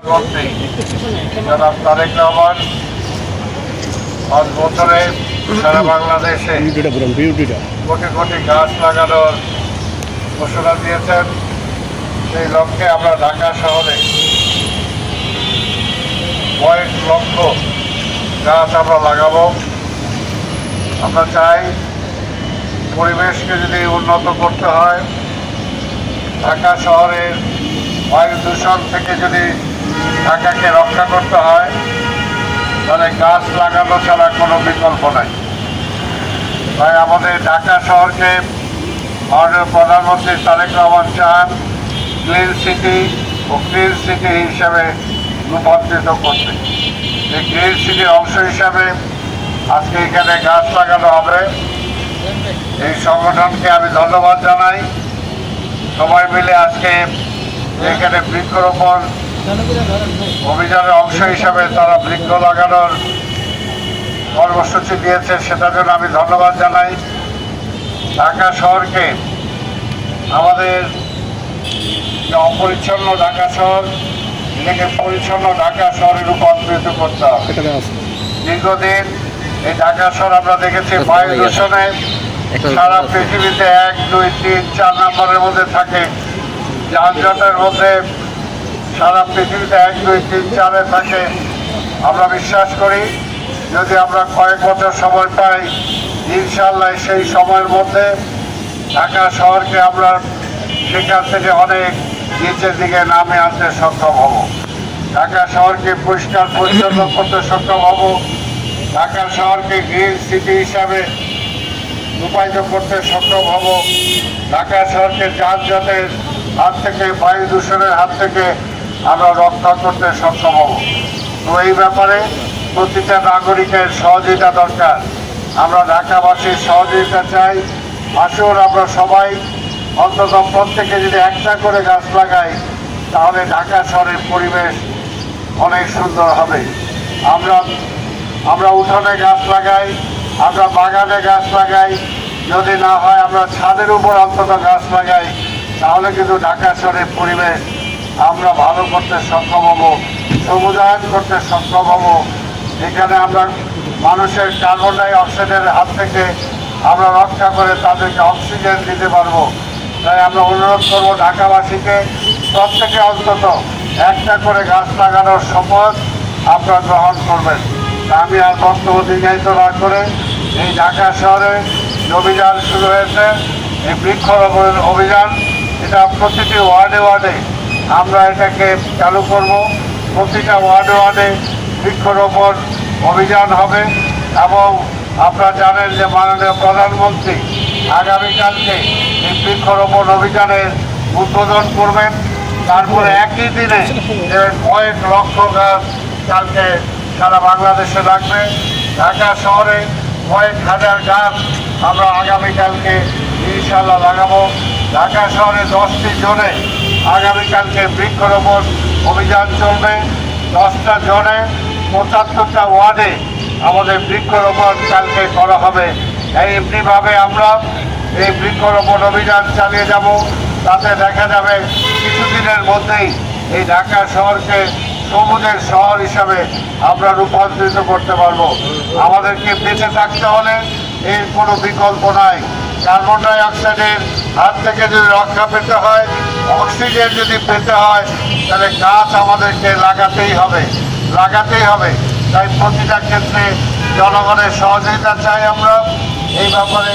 মন্ত্রী জনাব তারেক রহমান 5 বছরে সারা বাংলাদেশে কোটি কোটি গাছ লাগানোর ঘোষণা দিয়েছেন। সেই লক্ষ্যে আমরা ঢাকা শহরে কয়েক লক্ষ গাছ আমরা লাগাবো। আমরা চাই পরিবেশকে যদি উন্নত করতে হয়, ঢাকা শহরের বায়ু দূষণ থেকে যদি ঢাকাকে রক্ষা করতে হয়, তাহলে গাছ লাগানো ছাড়া কোনো বিকল্প নাই। তাই আমাদের ঢাকা শহরকে মাননীয় প্রধানমন্ত্রী তারেক রহমান চান ক্লিন সিটি ও ক্লিন সিটি হিসাবে রূপান্তরিত করতে। এই গ্রিন সিটির অংশ হিসাবে আজকে এখানে গাছ লাগানো হবে। এই সংগঠনকে আমি ধন্যবাদ জানাই। সবাই মিলে আজকে এখানে বৃক্ষরোপণ অভিযানের অংশ হিসাবে তারা বৃক্ষ লাগানোর কর্মসূচি দিয়েছে, সেটার জন্য আমি ধন্যবাদ জানাই। ঢাকা শহরকে আমাদের অপরিচ্ছন্ন ঢাকা শহর এটাকে পরিচ্ছন্ন ঢাকা শহরে রূপান্তরিত করতে হবে। দীর্ঘদিন এই ঢাকা শহর আমরা দেখেছি বায়ু দূষণে সারা পৃথিবীতে 1, 2, 3, 4 নম্বরের মধ্যে থাকে। যানজটের মধ্যে সারা পৃথিবীতে 1, 2, 3, 4-এ থাকে। আমরা বিশ্বাস করি যদি আমরা কয়েক বছর সময় পাই, ইনশাল্লাহ সেই সময়ের মধ্যে ঢাকা শহরকে আমরা সেখান থেকে অনেক নিচের দিকে নামে আনতে সক্ষম হব। ঢাকা শহরকে পরিষ্কার পরিচ্ছন্ন করতে সক্ষম হব। ঢাকা শহরকে গ্রিন সিটি হিসাবে রূপায়িত করতে সক্ষম হব। ঢাকা শহরকে যানজটের হাত থেকে, বায়ু দূষণের হাত থেকে আমরা রক্ষা করতে সক্ষম হব। তো এই ব্যাপারে প্রতিটা নাগরিকের সহযোগিতা দরকার। আমরা ঢাকাবাসীর সহযোগিতা চাই। আসুন আমরা সবাই অন্তত প্রত্যেকে যদি একটা করে গাছ লাগাই, তাহলে ঢাকা শহরের পরিবেশ অনেক সুন্দর হবে। আমরা উঠোনে গাছ লাগাই, আমরা বাগানে গাছ লাগাই, যদি না হয় আমরা ছাদের উপর অন্তত গাছ লাগাই, তাহলে কিন্তু ঢাকা শহরের পরিবেশ আমরা ভালো করতে সক্ষম হব, সবুজায়ন করতে সক্ষম হব। এখানে আমরা মানুষের কার্বন ডাই অক্সাইডের হাত থেকে আমরা রক্ষা করে তাদেরকে অক্সিজেন দিতে পারবো। তাই আমরা অনুরোধ করবো ঢাকাবাসীকে প্রত্যেকে অন্তত একটা করে গাছ লাগানোর শপথ আপনারা গ্রহণ করবেন। আমি আর বক্তব্য দীর্ঘায়িত না করে এই ঢাকা শহরে অভিযান শুরু হয়েছে, এই বৃক্ষরোপণ অভিযান, এটা প্রতিটি ওয়ার্ডে ওয়ার্ডে আমরা এটাকে চালু করব। প্রতিটা ওয়ার্ডে ওয়ার্ডে বৃক্ষরোপণ অভিযান হবে। এবং আপনারা জানেন যে মাননীয় প্রধানমন্ত্রী আগামীকালকে এই বৃক্ষরোপণ অভিযানের উদ্বোধন করবেন। তারপরে একই দিনে কয়েক লক্ষ গাছ কালকে সারা বাংলাদেশে লাগবে। ঢাকা শহরে কয়েক হাজার গাছ আমরা আগামীকালকে ইনশাল্লাহ লাগাবো। ঢাকা শহরে 10টি জোনে আগামীকালকে বৃক্ষরোপণ অভিযান চলবে। 10টা জোনে 75টা ওয়ার্ডে আমাদের বৃক্ষরোপণ কালকে করা হবে। এমনিভাবে আমরা এই বৃক্ষরোপণ অভিযান চালিয়ে যাব। তাতে দেখা যাবে কিছুদিনের মধ্যেই এই ঢাকা শহরকে সবুজের শহর হিসাবে আমরা রূপান্তরিত করতে পারবো। আমাদেরকে বেঁচে থাকতে হলে এর কোনো বিকল্প নাই। কার্বন ডাই অক্সাইডের হাত থেকে যদি রক্ষা পেতে হয়, অক্সিজেন যদি পেতে হয়, তাহলে গাছ আমাদেরকে লাগাতেই হবে। তাই প্রতিটা ক্ষেত্রে জনগণের সহযোগিতা চাই আমরা। এই ব্যাপারে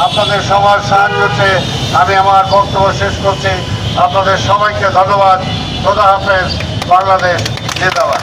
আপনাদের সবার সাহায্য চেয়ে আমি আমার বক্তব্য শেষ করছি। আপনাদের সবাইকে ধন্যবাদ। খোদা হাফেজ। বাংলাদেশ জিন্দাবাদ।